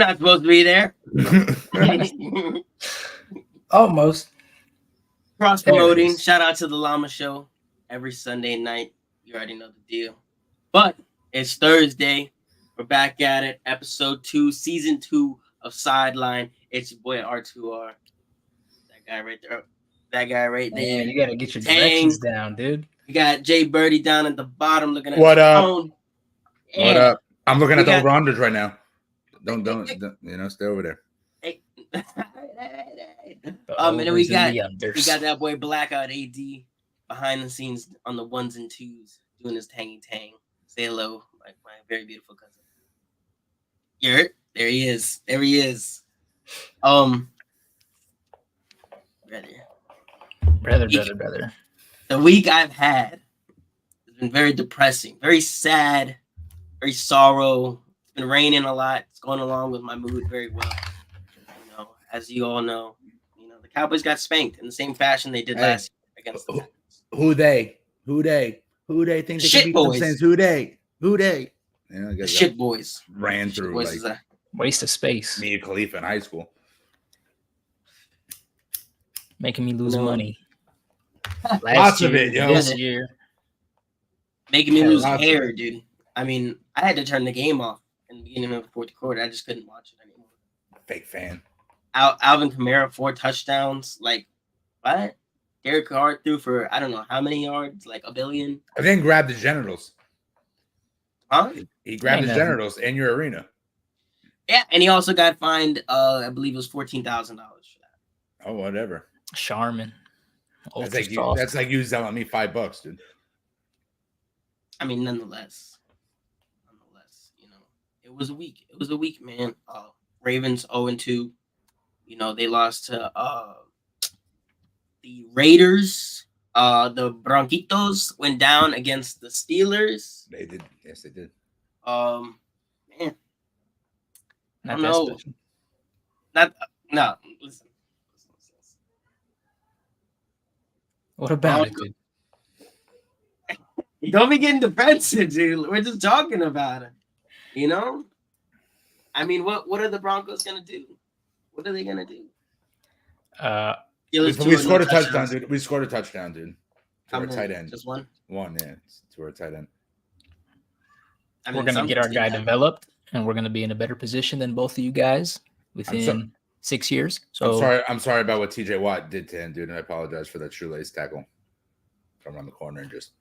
not supposed to be there. Almost. Cross promoting. Shout out to the Llama Show every Sunday night. You already know the deal. But it's Thursday. We're back at it. Episode 2, season 2 of Sidelined. It's your boy R2R. That guy right there. That guy right there. Man, you gotta get your directions down, dude. You got Jay Birdie down at the bottom looking at what his up? phone. What up? I'm looking at the over-unders right now. Don't stay over there. Hey. And then we got that boy Blackout AD behind the scenes on the ones and twos doing his tangy tang. Say hello, my very beautiful cousin. There he is. There he is. Brother. The week I've had has been very depressing, very sad, very sorrow. It's been raining a lot. It's going along with my mood very well. You know, as you all know, the Cowboys got spanked in the same fashion they did last year against the Packers. Who they think they shit can beat boys. them Saints? Who they? The shit boys ran through boys like waste of space. Mia Khalifa in high school, making me lose money. Lots of it, yo. This year, making me lose hair, dude. I mean, I had to turn the game off in the beginning of the fourth quarter. I just couldn't watch it anymore. Fake fan. Alvin Kamara 4 touchdowns. Like what? Derek Carr threw for I don't know how many yards, like a billion. I then grabbed the genitals. Huh? He grabbed his genitals in your arena. Yeah, and he also got fined. I believe it was $14,000 for that. Oh, whatever. Charmin. That's like you selling me $5, dude. I mean, nonetheless, it was a week. It was a week, man. Ravens 0-2. They lost to the Raiders. The Bronquitos went down against the Steelers. They did. Yes, they did. Man. Not that special. No. Listen. What about it, dude? You don't be getting defensive, dude. We're just talking about it. I mean, what are the Broncos gonna do? What are they gonna do? We scored a touchdown, dude. We scored a touchdown, dude. To our tight end. Just one? One, yeah. To our tight end. I mean, we're going to get our guy developed, and we're going to be in a better position than both of you guys within 6 years. So I'm sorry about what TJ Watt did to him, dude, and I apologize for that shoelace tackle from around the corner and just.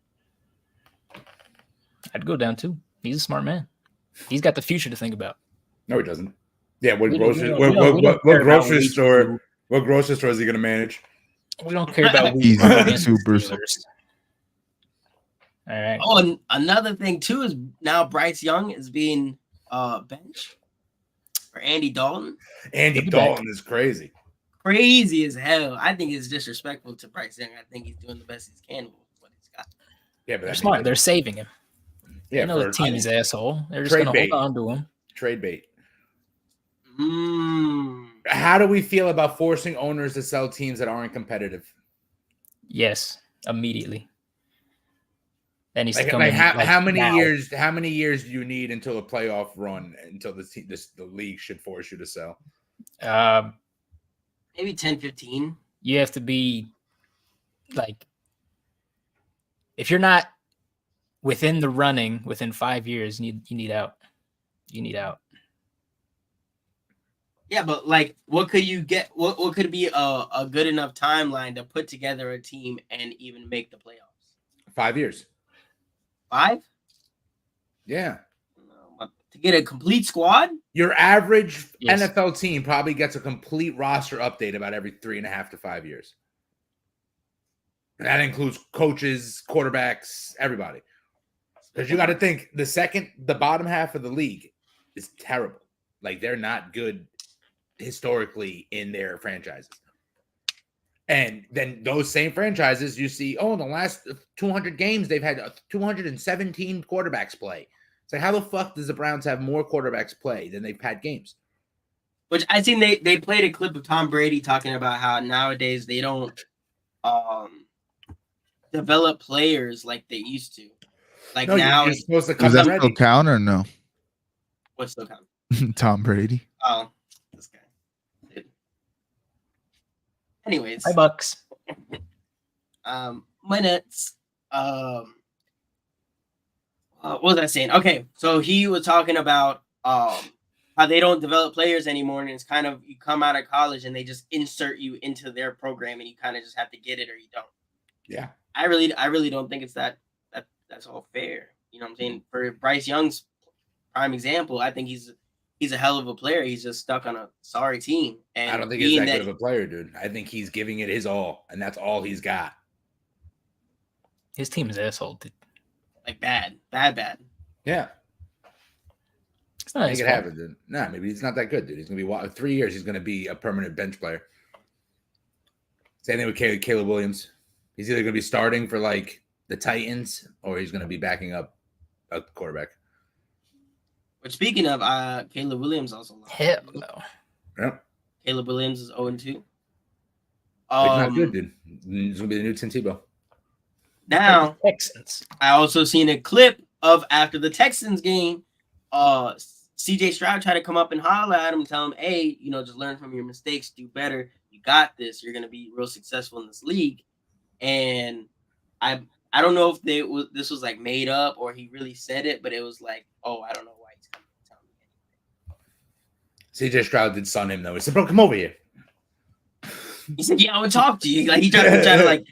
I'd go down too. He's a smart man. He's got the future to think about. No, he doesn't. Yeah, what grocery store? What grocery store is he going to manage? We don't care about supers. All right. Oh, and another thing too is now Bryce Young is being benched for Andy Dalton. Andy Dalton is crazy. Crazy as hell. I think it's disrespectful to Bryce Young. I think he's doing the best he can with what he's got. Yeah, but they're smart. They're saving him. Yeah, the team's asshole. They're just going to hold on to him. Trade bait. How do we feel about forcing owners to sell teams that aren't competitive? Yes, immediately. That needs to come how many years? How many years do you need until a playoff run until the league should force you to sell? Maybe 10, 15. You have to be like, if you're not within the running within 5 years, you need out. You need out. Yeah, but like, what could you get? What could be a good enough timeline to put together a team and even make the playoffs? 5 years. 5? Yeah. To get a complete squad? Your average NFL team probably gets a complete roster update about every 3.5 to 5 years. And that includes coaches, quarterbacks, everybody. Because you got to think the bottom half of the league is terrible. Like, they're not good historically in their franchises. And then those same franchises, you see, in the last 200 games, they've had 217 quarterbacks play. It's like, how the fuck does the Browns have more quarterbacks play than they've had games? Which I seen they played a clip of Tom Brady talking about how nowadays they don't develop players like they used to. Like, now you're supposed to come does that ready. still count or no? What's still count? Tom Brady. Oh, this guy. Dude. Anyways, Hi, Bucks. my Nets. What was I saying? Okay, so he was talking about how they don't develop players anymore, and it's kind of you come out of college and they just insert you into their program, and you kind of just have to get it or you don't. Yeah, I really don't think it's that's all fair. You know what I'm saying? For Bryce Young's prime example, I think he's a hell of a player. He's just stuck on a sorry team. And I don't think he's that good of a player, dude. I think he's giving it his all, and that's all he's got. His team is asshole, dude. Like bad. Yeah. It's not Make his it fault. happen, dude. Nah, maybe he's not that good, dude. He's gonna be 3 years. He's gonna be a permanent bench player. Same thing with Caleb Williams. He's either gonna be starting for like the Titans or he's gonna be backing up a quarterback. But speaking of Caleb Williams also lost. Hell no. Yep. Caleb Williams is 0-2. He's not good, dude. He's gonna be the new Tim Tebow. Now Texans. I also seen a clip of after the Texans game. CJ Stroud tried to come up and holler at him, tell him, "Hey, just learn from your mistakes, do better. You got this. You're gonna be real successful in this league." And I don't know if this was like made up or he really said it, but it was like, "Oh, I don't know why he's coming to tell me." CJ Stroud did son him though. He said, "Bro, come over here." He said, "Yeah, I would talk to you." Like he tried to like,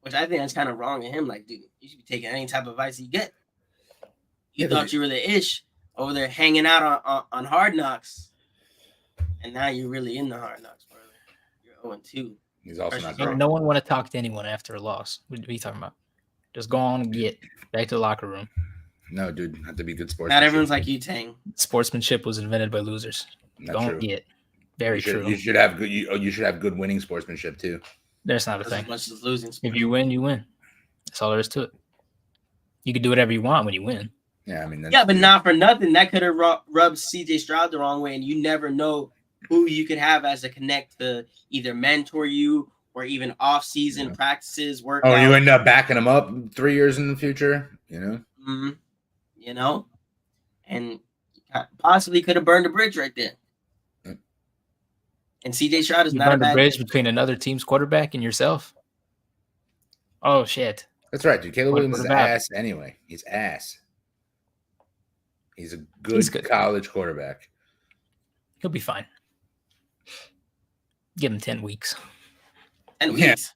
which I think that's kind of wrong of him. Like, dude, you should be taking any type of advice you get. You thought you were the ish over there hanging out on Hard Knocks, and now you're really in the Hard Knocks, brother. You're 0-2. He's also not Ain't drunk. no one want to talk to anyone after a loss. What are you talking about? Just go on and get back to the locker room. No, dude, have to be good sports. Not everyone's like you, Tang. Sportsmanship was invented by losers. Not Don't true. get. Very true. You should have good. You should have good winning sportsmanship too. There's not a As thing. much as losing. If you win, you win. That's all there is to it. You can do whatever you want when you win. Yeah, I mean. Yeah, but not for nothing. That could have rubbed CJ Stroud the wrong way, and you never know who you could have as a connect to either mentor you or even off-season practices, workouts. Oh, you end up backing him up 3 years in the future, Mm-hmm. And possibly could have burned a bridge right there. Yep. And CJ Stroud is You not a burned a bad bridge between another team's quarterback and yourself. Oh shit! That's right, dude. Caleb What Williams is about? ass anyway. He's ass. He's a good college quarterback. He'll be fine. Give him 10 weeks. 10 weeks.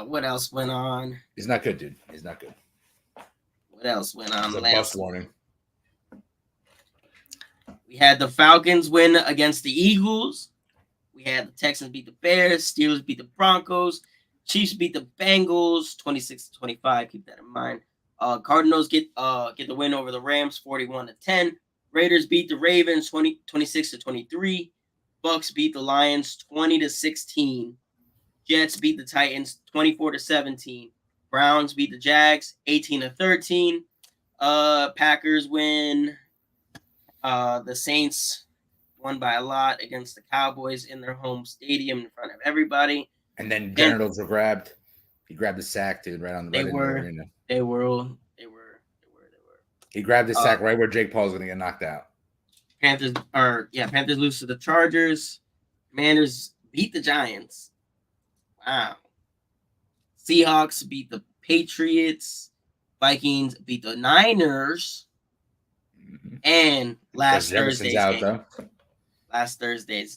What else went on? He's not good, dude. He's not good. What else went on? It's a bust warning. We had the Falcons win against the Eagles. We had the Texans beat the Bears. Steelers beat the Broncos. Chiefs beat the Bengals 26-25. Keep that in mind. Cardinals get the win over the Rams 41-10. Raiders beat the Ravens 26-23. Bucks beat the Lions 20-16. Jets beat the Titans 24-17. Browns beat the Jags 18-13. Packers win. The Saints won by a lot against the Cowboys in their home stadium in front of everybody. And then genitals were grabbed. He grabbed the sack, dude, right on the arena. They were. He grabbed the sack right where Jake Paul's going to get knocked out. Panthers lose to the Chargers. Commanders beat the Giants. Wow. Seahawks beat the Patriots. Vikings beat the Niners. Mm-hmm. And last Thursday's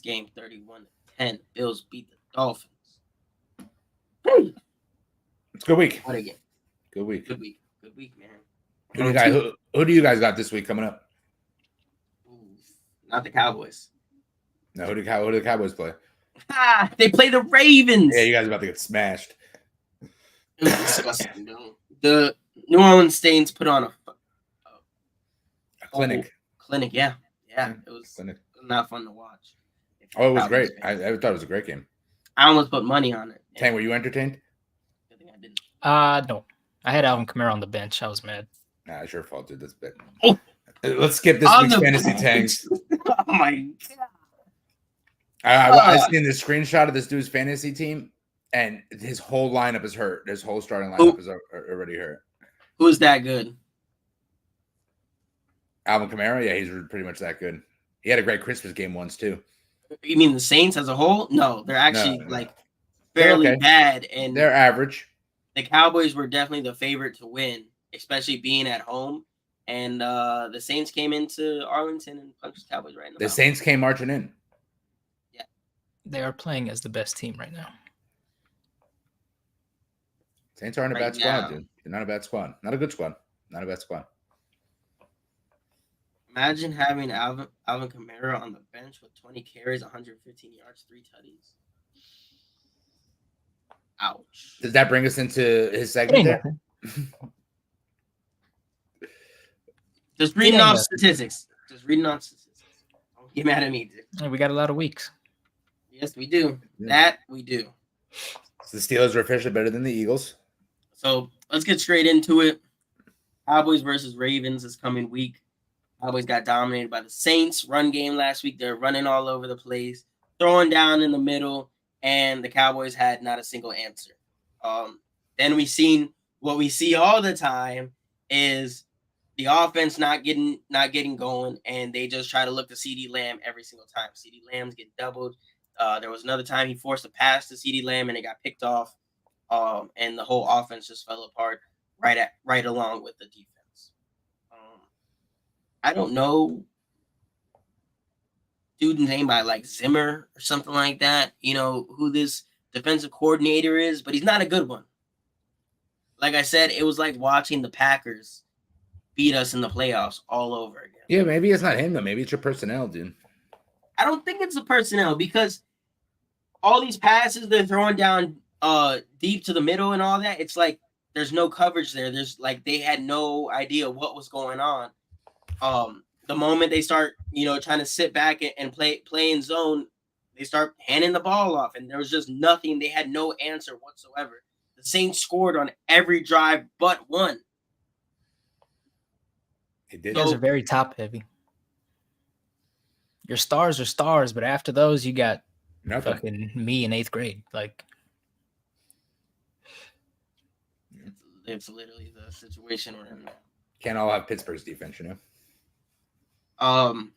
game 31-10. Bills beat the Dolphins. It's a good week. What a game. Good week, man. Who do you guys got this week coming up? Not the Cowboys. No, who do the Cowboys play? They play the Ravens. Yeah, you guys are about to get smashed. It was disgusting, though. The New Orleans Saints put on a clinic. Yeah. It was not fun to watch. Oh, it was great. I thought it was a great game. I almost put money on it. Tang, were you entertained? I think I didn't. No. I had Alvin Kamara on the bench. I was mad. Nah, it's your fault, dude. That's bad. Oh. Let's skip this week's fantasy tanks. Oh my god! I seen the screenshot of this dude's fantasy team, and his whole lineup is hurt. His whole starting lineup is already hurt. Who's that good? Alvin Kamara, yeah, he's pretty much that good. He had a great Christmas game once too. You mean the Saints as a whole? No, they're actually No. like They're fairly okay. bad, and They're average. the Cowboys were definitely the favorite to win, especially being at home. And the Saints came into Arlington and punched the Cowboys right in the The mouth. Saints came marching in. Yeah, They are playing as the best team right now. Saints aren't a Right bad squad, now. dude. They're not a bad squad. Not a good squad. Not a bad squad. Imagine having Alvin Kamara on the bench with 20 carries, 115 yards, 3 tutties. Ouch. Does that bring us into his segment there? Just reading off statistics. Just reading off statistics. Don't get mad at me, dude. We got a lot of weeks. Yes, we do. Yeah. That we do. So the Steelers are officially better than the Eagles. So let's get straight into it. Cowboys versus Ravens this coming week. Cowboys got dominated by the Saints run game last week. They're running all over the place, throwing down in the middle, and the Cowboys had not a single answer. Then we seen what we see all the time is the offense not getting going, and they just try to look to CeeDee Lamb every single time. CeeDee Lamb's getting doubled. There was another time he forced a pass to CeeDee Lamb, and it got picked off, and the whole offense just fell apart right along with the defense. I don't know dude's name by like Zimmer or something like that. You know who this defensive coordinator is, but he's not a good one. Like I said, it was like watching the Packers beat us in the playoffs all over again. Yeah, maybe it's not him though. Maybe it's your personnel, dude. I don't think it's the personnel because all these passes they're throwing down deep to the middle and all that, it's like there's no coverage there. There's like they had no idea what was going on. The moment they start, trying to sit back and play in zone, they start handing the ball off, and there was just nothing. They had no answer whatsoever. The Saints scored on every drive but one. It did. Those are very top heavy. Your stars are stars, but after those, you got nothing. Fucking me in 8th grade. Like, it's literally the situation we're in. Can't all have Pittsburgh's defense, And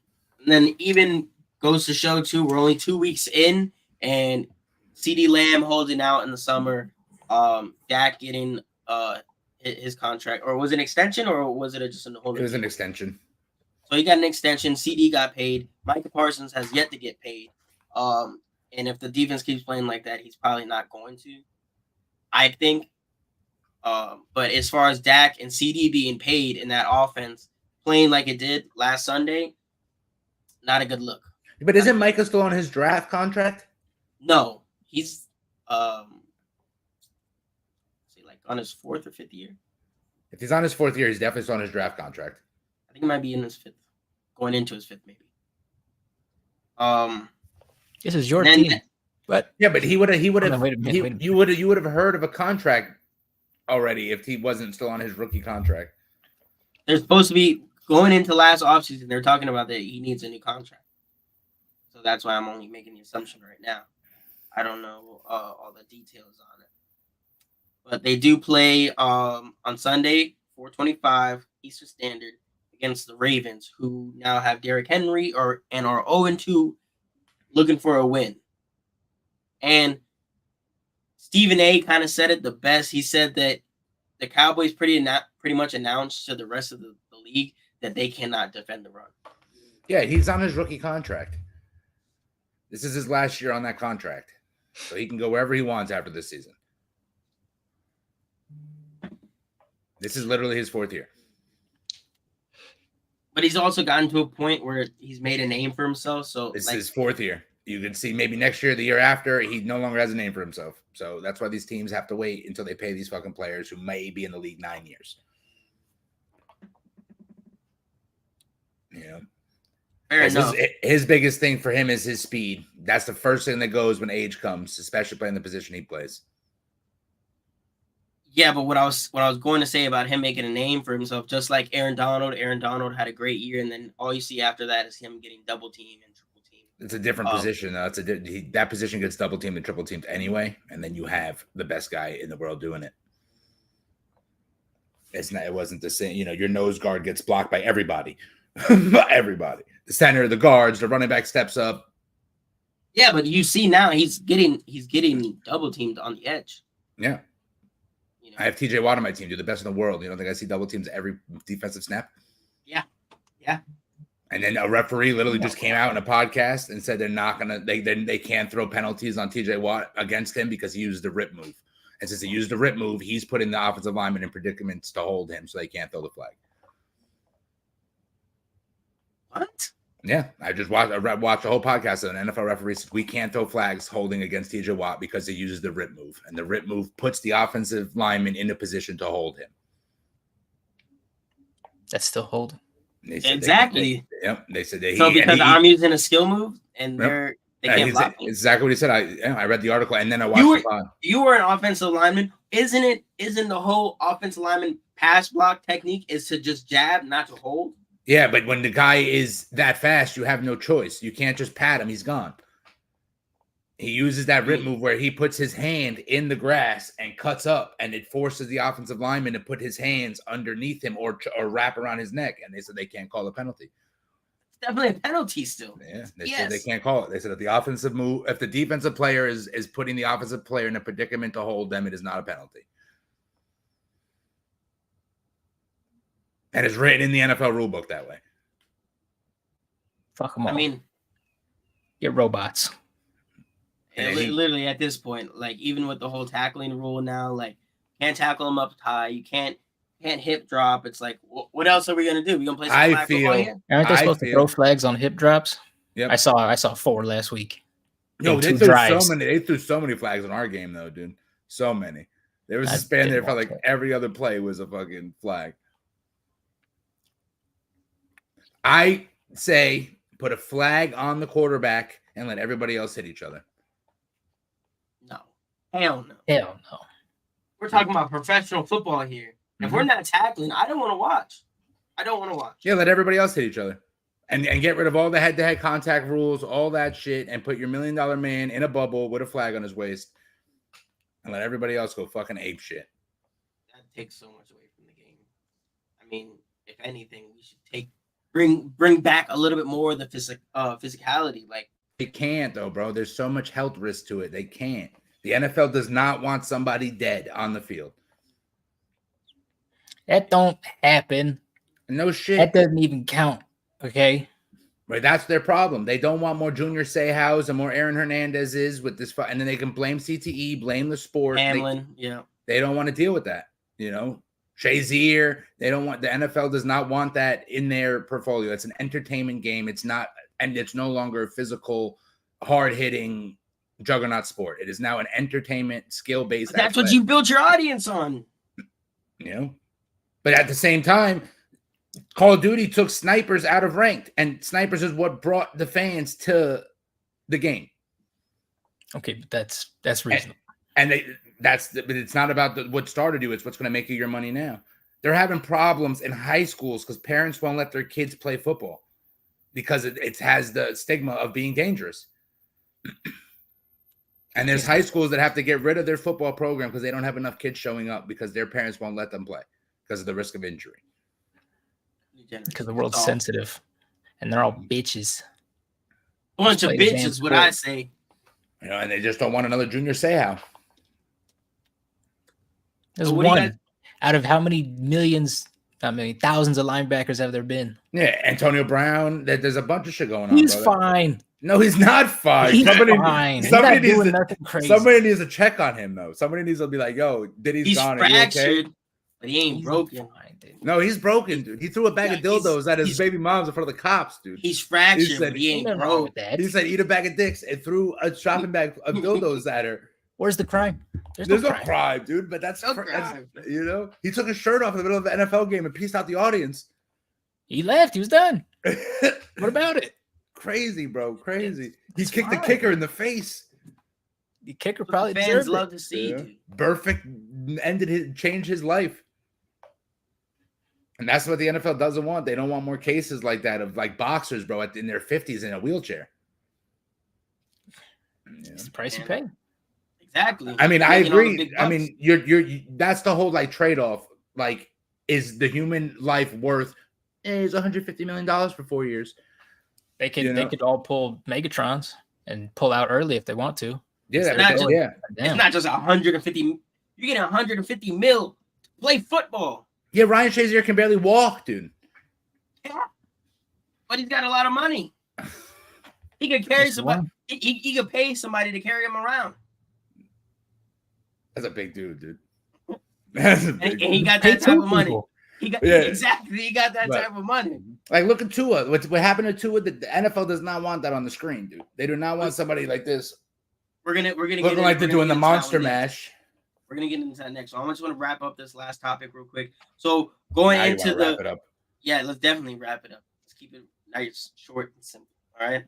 then even goes to show too, we're only 2 weeks in, and CeeDee Lamb holding out in the summer. Dak getting his contract, or was it an extension, or was it just a whole? It was an extension. So he got an extension. CD got paid. Micah Parsons has yet to get paid. And if the defense keeps playing like that, he's probably not going to. I think. But as far as Dak and CD being paid in that offense, playing like it did last Sunday, not a good look. But isn't Micah still on his draft contract? No, he's like on his 4th or 5th year. If he's on his 4th year, he's definitely still on his draft contract. I think he might be in his 5th, going into his 5th maybe. This is your team. But yeah, but he would have. wait a minute. You would have heard of a contract already if he wasn't still on his rookie contract. They're supposed to be going into last offseason. They're talking about that he needs a new contract. So that's why I'm only making the assumption right now. I don't know all the details on it. But they do play on Sunday, 4:25 Eastern Standard, against the Ravens, who now have Derrick Henry and are 0-2, looking for a win. And Stephen A. kind of said it the best. He said that the Cowboys pretty much announced to the rest of the league that they cannot defend the run. Yeah, he's on his rookie contract. This is his last year on that contract. So he can go wherever he wants after this season. This is literally his 4th year. But he's also gotten to a point where he's made a name for himself. So this is his 4th year. You can see maybe next year, the year after, he no longer has a name for himself. So that's why these teams have to wait until they pay these fucking players who may be in the league 9 years. Fair enough. His biggest thing for him is his speed. That's the first thing that goes when age comes, especially playing the position he plays. Yeah, but what I was going to say about him making a name for himself, just like Aaron Donald had a great year, and then all you see after that is him getting double teamed and triple teamed. It's a different position. That position gets double teamed and triple teamed anyway, and then you have the best guy in the world doing it. It wasn't the same. Your nose guard gets blocked by everybody. Everybody. The center, the guards, the running back steps up. Yeah, but you see now he's getting double teamed on the edge. Yeah. You know? I have TJ Watt on my team, dude, the best in the world. You don't think I see double teams every defensive snap? Yeah. Yeah. And then a referee literally just came out in a podcast and said they're not gonna they can't throw penalties on TJ Watt against him because he used the rip move. And since he used the rip move, he's putting the offensive lineman in predicaments to hold him so they can't throw the flag. What? Yeah, I watched the whole podcast of an NFL referee said we can't throw flags holding against TJ Watt because he uses the rip move. And the rip move puts the offensive lineman in a position to hold him. That's still holding. Exactly. They said so because I'm using a skill move and they can't block me. Exactly what he said. I read the article and then I watched You were an offensive lineman. Isn't the whole offensive lineman pass block technique is to just jab, not to hold? Yeah, but when the guy is that fast, you have no choice. You can't just pat him. He's gone. He uses that rip move where he puts his hand in the grass and cuts up, and it forces the offensive lineman to put his hands underneath him or wrap around his neck. And they said they can't call a penalty. It's definitely a penalty still. Yeah, they said they can't call it. They said if the defensive player is putting the offensive player in a predicament to hold them, it is not a penalty. And it's written in the NFL rulebook that way. Fuck them all. I mean, get robots. Literally at this point, like even with the whole tackling rule now, like can't tackle them up high. You can't hip drop. It's like, what else are we gonna do? We gonna play some flag football here? Aren't they supposed to throw flags on hip drops? Yep. I saw 4 last week. No, they threw so many. They threw so many flags on our game though, dude. So many. There was a span there felt like every other play was a fucking flag. I say put a flag on the quarterback and let everybody else hit each other. No. Hell no. Hell no. We're talking about professional football here. If we're not tackling, I don't want to watch. Yeah, let everybody else hit each other. And get rid of all the head-to-head contact rules, all that shit, and put your $1 million man in a bubble with a flag on his waist and let everybody else go fucking ape shit. That takes so much away from the game. I mean, if anything, we should bring back a little bit more of the physicality. Like they can't though, bro. There's so much health risk to it. They can't. The NFL does not want somebody dead on the field. That don't happen. No shit. That doesn't even count. Okay. Right, that's their problem. They don't want more Junior Seau's and more Aaron Hernandez's with this, and then they can blame CTE, blame the sport. Hamlin, they don't want to deal with that. You know, Shazier. They don't want the NFL does not want that in their portfolio. It's an entertainment game. It's not, and it's no longer a physical, hard hitting juggernaut sport. It is now an entertainment, skill based. That's what you built your audience on. You know, but at the same time, Call of Duty took snipers out of ranked, and snipers is what brought the fans to the game. Okay, but that's reasonable. But it's not about what started you. It's what's going to make you your money now. They're having problems in high schools because parents won't let their kids play football because it has the stigma of being dangerous. And there's high schools that have to get rid of their football program because they don't have enough kids showing up because their parents won't let them play because of the risk of injury. Because the world's sensitive, and they're all bitches. Bunch of bitches, what I say. You know, and they just don't want another Junior Seau. There's one out of how many millions, not many, thousands of linebackers have there been? Yeah, Antonio Brown. There's a bunch of shit going on. He's fine. No, he's not fine. He's fine. Somebody needs to check on him though. Somebody needs to be like, "Yo, he's gone. Fractured, are you okay?" But he ain't broken. No, he's broken, dude. He threw a bag of dildos at his baby mom's in front of the cops, dude. He's fractured, but he ain't broke. He said, "Eat a bag of dicks," and threw a shopping bag of dildos at her. Where's the crime? There's no crime, dude. But that's crime. You know, he took his shirt off in the middle of an NFL game and pieced out the audience. He left. He was done. What about it? Crazy, bro. Crazy. He kicked the kicker in the face. The kicker probably fans love to see. Yeah. Perfect. Changed his life. And that's what the NFL doesn't want. They don't want more cases like that of like boxers, bro, in their 50s in a wheelchair. It's the price you pay. Exactly. I mean, I agree. I mean, you're that's the whole like trade-off. Like, is the human life worth It's $150 million for 4 years. They could all pull Megatrons and pull out early if they want to. Yeah, it's not just 150. You're getting 150 mil to play football. Yeah, Ryan Shazier can barely walk, dude. Yeah, but he's got a lot of money. He could carry somebody. He could pay somebody to carry him around. That's a big dude. And he got that type of money. Exactly. He got that type of money. Like, look at Tua. What happened to Tua? The NFL does not want that on the screen, dude. They do not want somebody like this. We're gonna looking like they're doing the monster mash. We're gonna get into that next. So I just want to wrap up this last topic real quick. So going into wrap it up. Yeah, let's definitely wrap it up. Let's keep it nice, short, and simple. All right.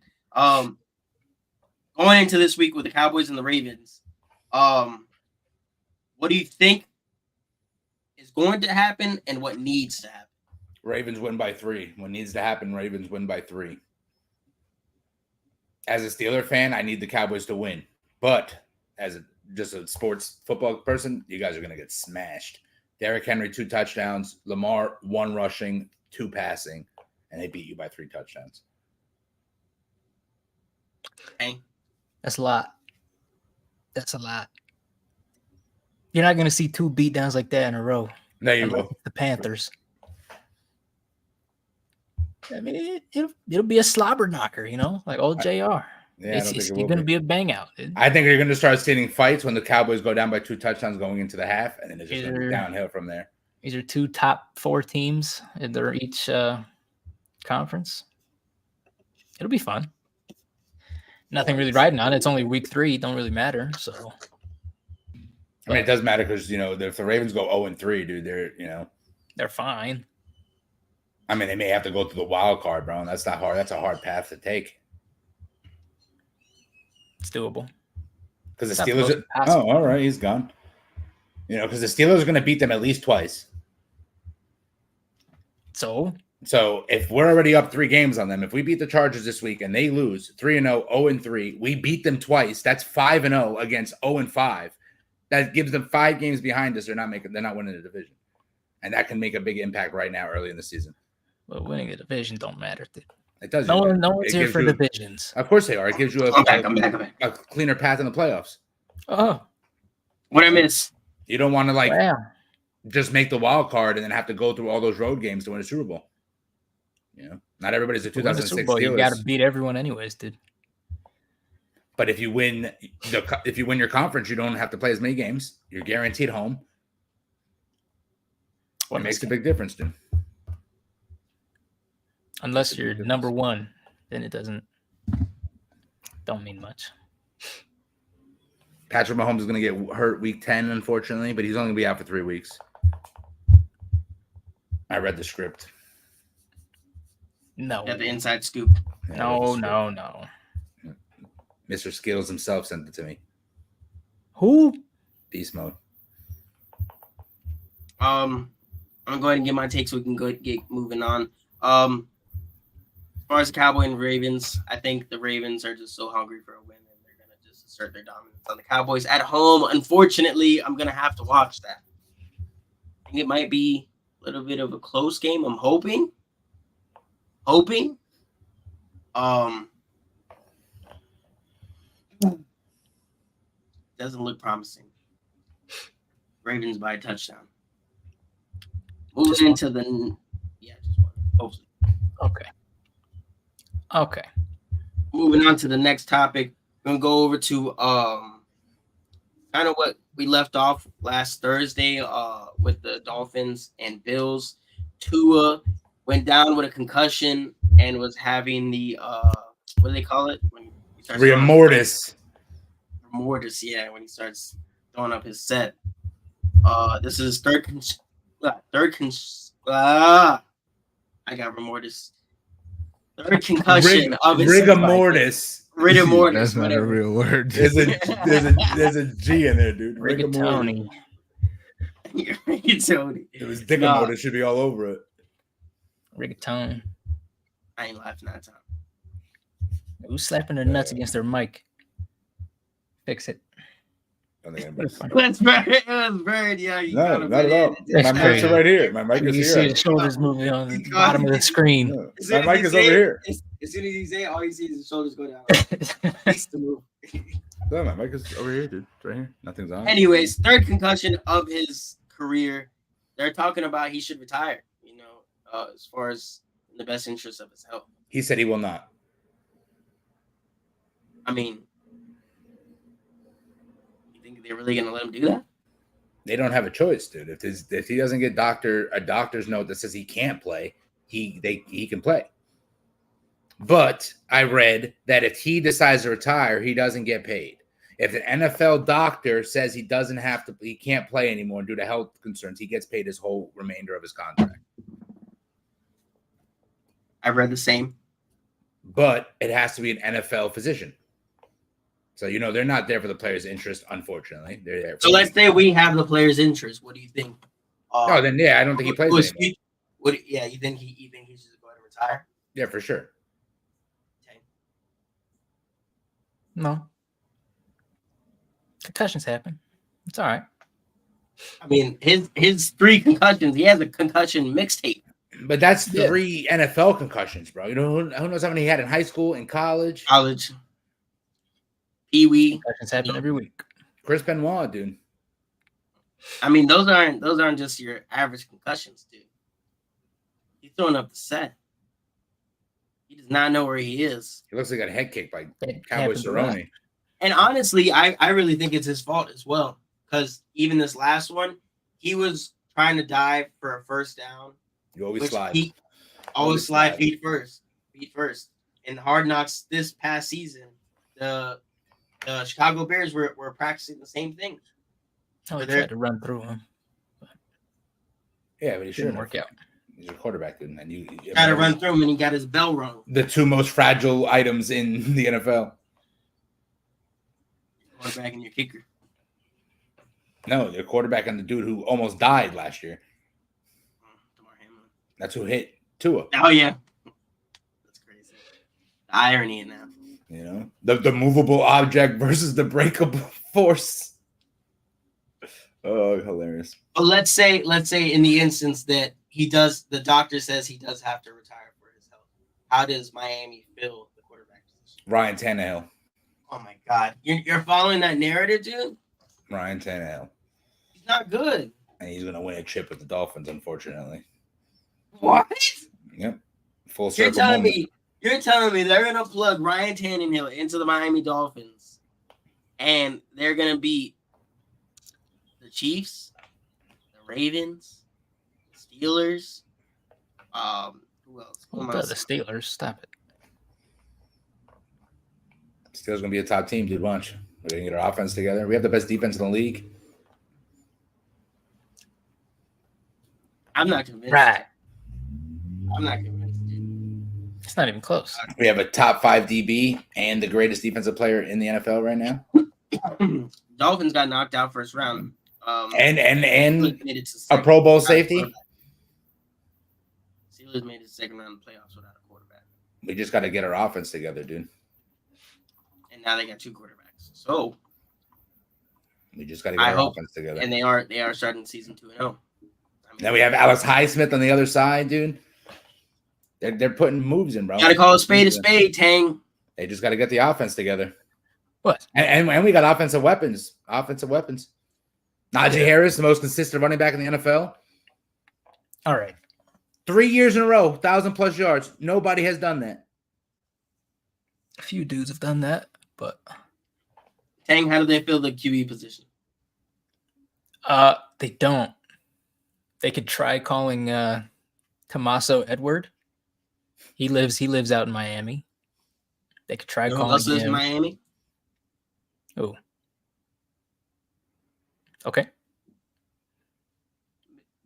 Going into this week with the Cowboys and the Ravens, what do you think is going to happen and what needs to happen? Ravens win by 3. What needs to happen, Ravens win by 3. As a Steeler fan, I need the Cowboys to win. But as just a sports football person, you guys are going to get smashed. Derrick Henry, 2 touchdowns. Lamar, 1 rushing, 2 passing. And they beat you by 3 touchdowns. Okay. That's a lot. You're not going to see 2 beatdowns like that in a row. There you go. The Panthers. I mean, it'll be a slobber knocker, like old JR. Yeah, it's going to be a bang out. I think you're going to start seeing fights when the Cowboys go down by 2 touchdowns going into the half, and then it's just going to be downhill from there. These are 2 top 4 teams in their each conference. It'll be fun. Nothing really riding on it. It's only week 3. It don't really matter. So, I mean, it does matter because if the Ravens go 0-3, dude, they're fine. I mean, they may have to go through the wild card, bro. And that's not hard. That's a hard path to take. It's doable. Because the Steelers. All right, he's gone. Because the Steelers are going to beat them at least twice. So if we're already up 3 games on them, if we beat the Chargers this week and they lose 3-0, 0-3, we beat them twice. That's 5-0 against 0-5. That gives them 5 games behind us. They're not winning the division, and that can make a big impact right now, early in the season. Well, winning the division don't matter. It does. No one's here for divisions. Of course they are. It gives you I'm back. A cleaner path in the playoffs. Oh, what I miss? You don't want to just make the wild card and then have to go through all those road games to win a Super Bowl. Not everybody's a 2006 Steelers. You got to beat everyone anyways, dude. But if you win your conference, you don't have to play as many games. You're guaranteed home. What makes a big difference, dude? Unless you're number 1, then it don't mean much. Patrick Mahomes is going to get hurt week 10, unfortunately, but he's only going to be out for 3 weeks. I read the script. No. Yeah, the inside scoop. Yeah, no. Mr. Skittles himself sent it to me. Who? Beast mode. I'm going to go ahead and get my take so we can get moving on. As far as the Cowboys and Ravens, I think the Ravens are just so hungry for a win, and they're going to just assert their dominance on the Cowboys at home. Unfortunately, I'm going to have to watch that. I think it might be a little bit of a close game. I'm hoping. Doesn't look promising. Ravens by a touchdown. Moving into the just one. Hopefully. Okay. Moving on to the next topic. We're gonna go over to kind of what we left off last Thursday with the Dolphins and Bills. Tua went down with a concussion and was having the what do they call it? Rigor mortis. Mortis, yeah, when he starts throwing up his set. This is his third I got remortis. Third concussion of his rigor mortis. Rigor mortis. That's not a real word. There's a G in there, dude. Rigatoni. Rigatoni. It was Dickamortis. Should be all over it. Rigatoni. I ain't laughing that time. Who's slapping their nuts against their mic? Fix it. don't think anybody. That's very. It was very. Yeah, you No, gotta not at all. That's My crazy. mics are right here. My mic is You here. see his shoulders moving on the bottom of the screen. No, my mic is over here. As soon as you say it, all you see is his shoulders go down. Needs to move. No, my mic is over here, dude. It's right here. Nothing's on. Anyways, third concussion of his career. They're talking about he should retire. As far as in the best interest of his health. He said he will not. I mean, you think they're really gonna let him do that? They don't have a choice, dude. If he doesn't get a doctor's note that says he can't play, he can play. But I read that if he decides to retire, he doesn't get paid. If an NFL doctor says he can't play anymore due to health concerns, he gets paid his whole remainder of his contract. I read the same. But it has to be an NFL physician. So, they're not there for the player's interest, unfortunately. They're there. So let's say we have the player's interest. What do you think? I don't think he plays anymore. You think he should go ahead and retire? Yeah, for sure. Okay. No. Concussions happen. It's all right. I mean, his 3 concussions. He has a concussion mixtape. But that's 3 NFL concussions, bro. Who knows how many he had in high school, in college? Pee-wee. Concussions happen every week. Chris Benoit, dude. I mean, those aren't just your average concussions, dude. He's throwing up the set. He does not know where he is. He looks like he got a head kicked by It Cowboy happens a lot. Cerrone. And honestly, I really think it's his fault as well. Because even this last one, he was trying to dive for a first down. You always slide. He always slide feet first. In Hard Knocks this past season, the Chicago Bears were practicing the same thing. Oh, they tried to run through him. Yeah, but he shouldn't work out. He's a quarterback, dude. And you tried to run through him, and he got his bell rung. The 2 most fragile items in the NFL. Quarterback and your kicker. No, your quarterback and the dude who almost died last year. That's who hit Tua. Oh, yeah. That's crazy. The irony in that. The movable object versus the breakable force. Oh, hilarious. But let's say in the instance that the doctor says he does have to retire for his health. How does Miami fill the quarterback position? Ryan Tannehill. Oh, my God. You're following that narrative, dude? Ryan Tannehill. He's not good. And he's going to win a chip with the Dolphins, unfortunately. What? Yep. Full circle. You're telling me they're gonna plug Ryan Tannehill into the Miami Dolphins, and they're gonna beat the Chiefs, the Ravens, the Steelers. Who else? The Steelers. Stop it. Steelers gonna be a top team, dude. Watch. We're gonna get our offense together. We have the best defense in the league. I'm not convinced. Right. I'm not convinced, dude. It's not even close. We have a top 5 DB and the greatest defensive player in the NFL right now. Dolphins got knocked out first round. And a Pro Bowl safety. Steelers made it second round of the playoffs without a quarterback. We just got to get our offense together, dude. And now they got 2 quarterbacks. So we just got to get our offense together. And they are starting season 2-0. Then we have Alex Highsmith on the other side, dude. They're putting moves in, bro. Got to call a spade, Tang. They just got to get the offense together. What? And we got offensive weapons. Najee Harris, the most consistent running back in the NFL. All right. 3 years in a row, 1,000+ yards. Nobody has done that. A few dudes have done that, but Tang, how do they fill the QB position? They don't. They could try calling Tommaso Edward. He lives out in Miami. They could try calling else lives him. in Miami? Oh. Okay.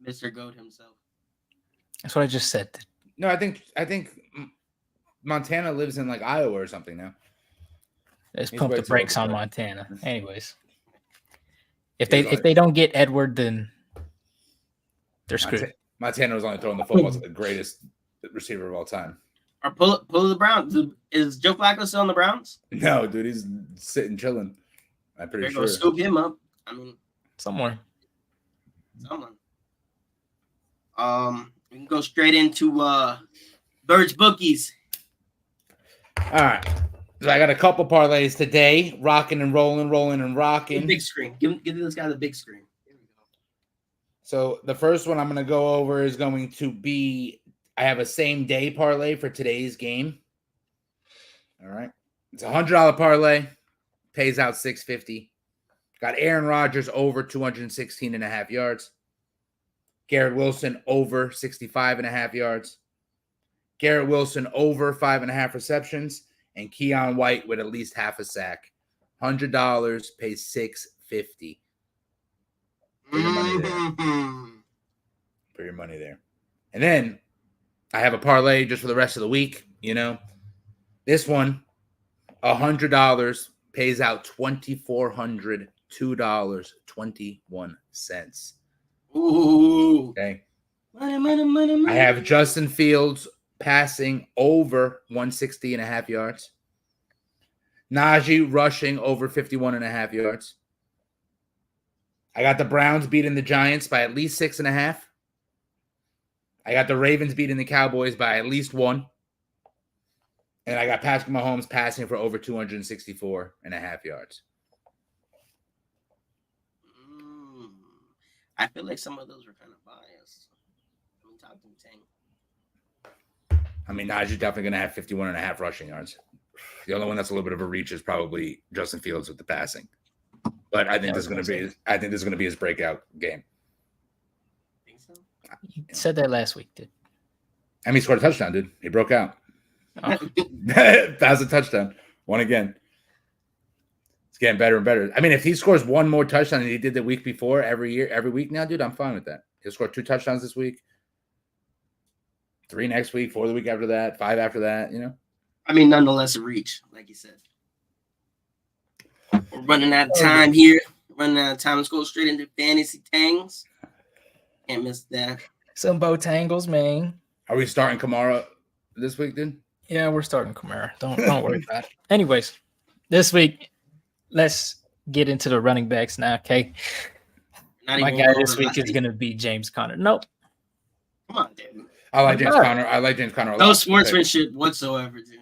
Mr. Goat himself. That's what I just said. No, I think Montana lives in like Iowa or something now. Let's pump the brakes on Montana. Anyways. If they don't get Edward, then they're screwed. Montana was only throwing the football to the greatest receiver of all time. Or pull the Browns. Is Joe Flacco still on the Browns? No, dude, he's sitting chilling. I'm pretty sure. They're gonna scoop him up. I mean, somewhere. someone. We can go straight into Birds Bookies. All right. So I got a couple parlays today. Rocking and rolling and rocking. Big screen. Give this guy the big screen. Here we go. So the first one I'm going to go over is going to be, I have a same day parlay for today's game. All right. It's a $100 parlay. Pays out $650. Got Aaron Rodgers over 216.5 yards. Garrett Wilson over 65.5 yards. Garrett Wilson over 5.5 receptions. And Keon White with at least half a sack. $100 pays $650. Put your money there. Put your money there. And then I have a parlay just for the rest of the week. You know, this one, $100 pays out $2,402, 21 cents. Ooh. Okay. Money. I have Justin Fields passing over 160.5 yards. Najee rushing over 51.5 yards. I got the Browns beating the Giants by at least 6.5. I got the Ravens beating the Cowboys by at least 1. And I got Patrick Mahomes passing for over 264.5 yards. I feel like some of those were kind of biased. I mean, talk to me, Tang. I mean, Najee's definitely going to have 51.5 rushing yards. The only one that's a little bit of a reach is probably Justin Fields with the passing. But I think this is going to be his breakout game. Think so? You said that last week, dude. I mean, he scored a touchdown, dude. He broke out. Oh. Passed a touchdown. Won again. It's getting better and better. I mean, if he scores one more touchdown than he did the week before, every week now, dude, I'm fine with that. He'll score 2 touchdowns this week, 3 next week, 4 the week after that, 5 after that, you know? I mean, nonetheless, a reach, like you said. We're running out of time here. Let's go straight into fantasy tangs. Can't miss that. Some bow tangles, man. Are we starting Kamara this week, dude? Yeah, we're starting Kamara. Don't worry about it. Anyways, this week, let's get into the running backs now, okay? My guy this week is going to be James Conner. Nope. Come on, dude. I like James Conner. I like James Conner a lot. No sportsmanship whatsoever, dude.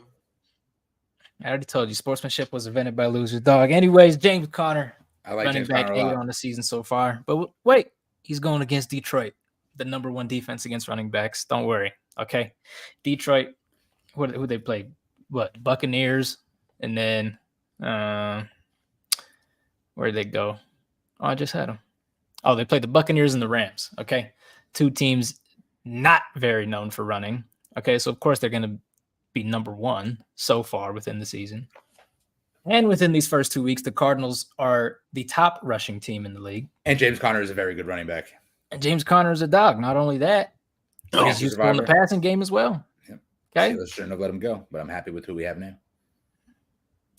I already told you, sportsmanship was invented by losers, dog. Anyways, James Conner, I like running James back Conner 8 a lot. on the season so far. But wait, he's going against Detroit, the number 1 defense against running backs. Don't worry, okay? Detroit, who they played? What, Buccaneers? And then where did they go? Oh, I just had them. Oh, they played the Buccaneers and the Rams, okay? 2 teams not very known for running, okay? So, of course, they're going to be number 1 so far within the season. And within these first 2 weeks, the Cardinals are the top rushing team in the league. And James Conner is a very good running back. And James Conner is a dog. Not only that, he's useful in the passing game as well. Yep. Okay. Steelers shouldn't have let him go, but I'm happy with who we have now.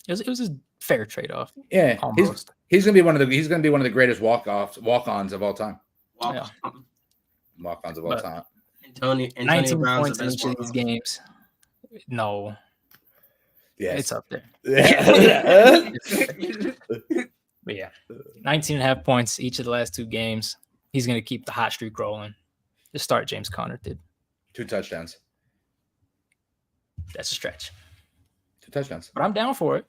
It was a fair trade-off. Yeah, almost. He's gonna be one of the greatest walk-ons of all time. Walk-ons of all time. Antonio 19 Brown's points the in best each of these games. No. Yes. It's up there. Yeah. But yeah, 19.5 points each of the last 2 games. He's going to keep the hot streak rolling. Just start James Conner, dude. 2 touchdowns. That's a stretch. 2 touchdowns. But I'm down for it.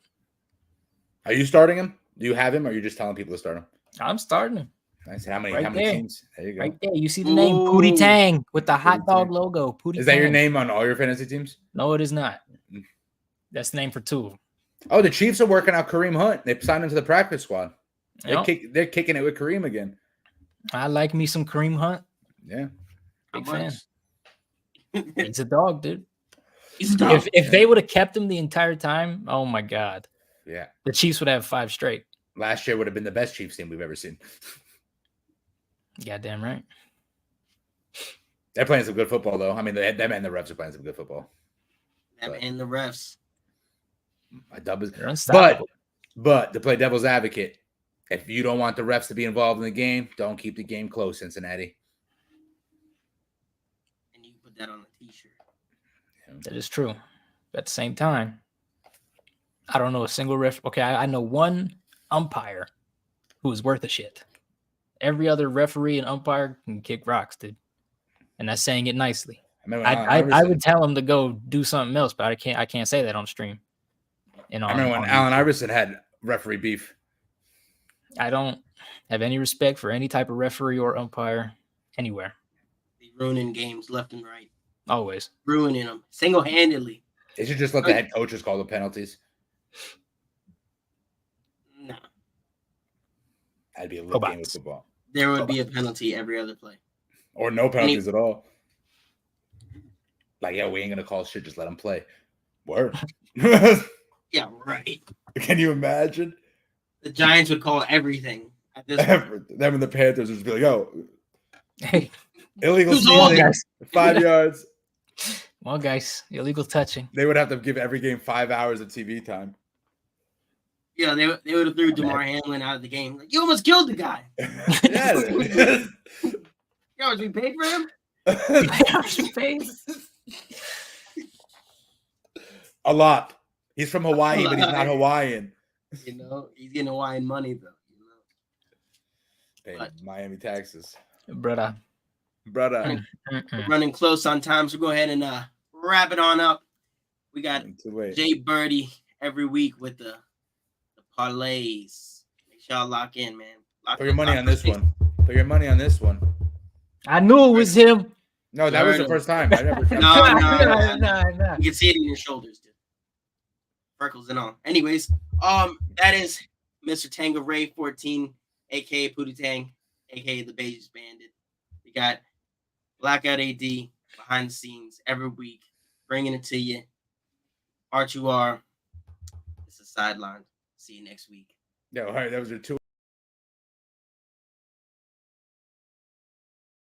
Are you starting him? Do you have him, or are you just telling people to start him? I'm starting him. Nice. How many Right there. teams? There you go. Right there. You see the name Pootie Tang with the hot dog logo. Pootie Is that your Tang. name on all your fantasy teams? No, it is not. That's the name for 2 of them. Oh, the Chiefs are working out Kareem Hunt. They signed him to the practice squad. Yep. They're kicking it with Kareem again. I like me some Kareem Hunt. Yeah. Big fan. He's a dog, dude. He's a dog. If they would have kept him the entire time, oh my God. Yeah. The Chiefs would have 5 straight. Last year would have been the best Chiefs team we've ever seen. Goddamn right. They're playing some good football, though. I mean, them and the refs are playing some good football. Them and the refs. My dub is, They're unstoppable. but to play devil's advocate, if you don't want the refs to be involved in the game, don't keep the game close, Cincinnati. And you put that on a t-shirt. That is true. At the same time, I don't know a single ref. Okay, I know one umpire who is worth a shit. Every other referee and umpire can kick rocks, dude. And that's saying it nicely. I would tell him to go do something else, but I can't say that on stream. I remember when Allen Iverson had referee beef. I don't have any respect for any type of referee or umpire anywhere. They ruining games left and right. Always ruining them single-handedly. They should just let the head coaches call the penalties. No. That'd be a lit game of football. There would be a penalty every other play. Or no penalties at all. Like, yeah, we ain't going to call shit. Just let them play. Word. Yeah, right. Can you imagine? The Giants would call everything at this point. Them and the Panthers would just be like, yo, hey, illegal stealing, 5 yards. Well, guys, illegal touching. They would have to give every game 5 hours of TV time. Yeah, they would have threw DeMar Hamlin out of the game. Like, you almost killed the guy. Yeah. You know how much we paid for him? A lot. He's from Hawaii, but he's not Hawaiian. You know, he's getting Hawaiian money, though. Hey, Miami taxes. Brother. We're running close on time, so go ahead and wrap it on up. We got Jay Birdie every week with the parlays. Make sure y'all lock in, man. Put your money on this one. Put your money on this one. I knew it was him. No, that was the first time. I never. No. You can see it in your shoulders, dude. Freckles and all. Anyways, that is Mr. Tango Ray 14, aka Pootie Tang, aka the Beige Bandit. We got Blackout AD behind the scenes every week, bringing it to you. R2R. It's a Sidelined. See you next week. Yeah, all right. That was your two.